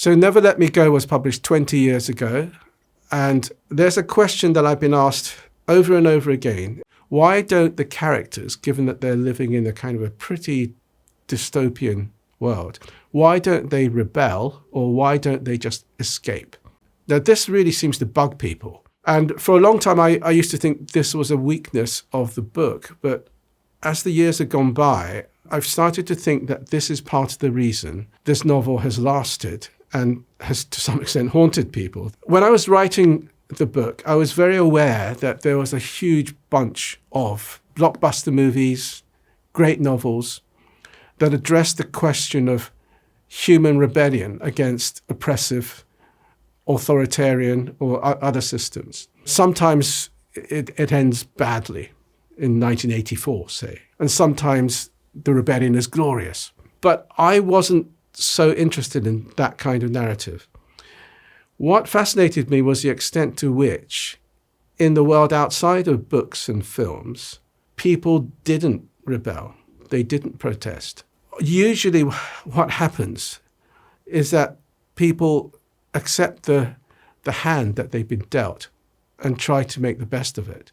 So Never Let Me Go was published 20 years ago. And there's a question that I've been asked over and over again. Why don't the characters, given that they're living in a kind of a pretty dystopian world, why don't they rebel, or why don't they just escape? Now, this really seems to bug people. And for a long time, I used to think this was a weakness of the book. But as the years have gone by, I've started to think that this is part of the reason this novel has lasted and has to some extent haunted people. When I was writing the book, I was very aware that there was a huge bunch of blockbuster movies, great novels, that addressed the question of human rebellion against oppressive, authoritarian or other systems. Sometimes it ends badly, in 1984, say, and sometimes the rebellion is glorious. But I wasn't so interested in that kind of narrative. What fascinated me was the extent to which, in the world outside of books and films, people didn't rebel. They didn't protest. Usually what happens is that people accept the hand that they've been dealt and try to make the best of it.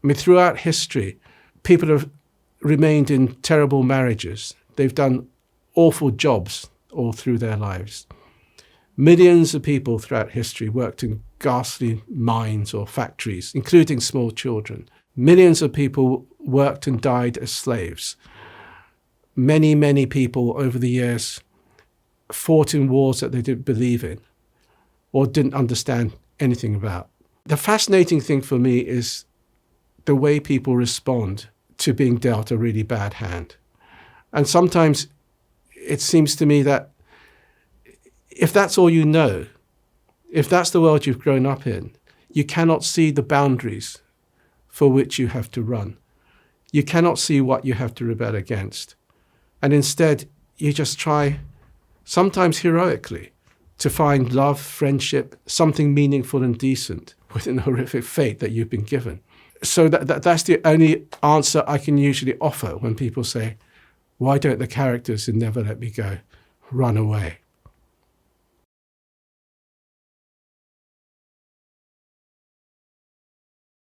I mean, throughout history, people have remained in terrible marriages. They've done awful jobs all through their lives. Millions of people throughout history worked in ghastly mines or factories, including small children. Millions of people worked and died as slaves. Many, many people over the years fought in wars that they didn't believe in or didn't understand anything about. The fascinating thing for me is the way people respond to being dealt a really bad hand. And sometimes it seems to me that if that's all you know, if that's the world you've grown up in, you cannot see the boundaries for which you have to run. You cannot see what you have to rebel against. And instead, you just try, sometimes heroically, to find love, friendship, something meaningful and decent within the horrific fate that you've been given. So that's the only answer I can usually offer when people say, why don't the characters in Never Let Me Go run away?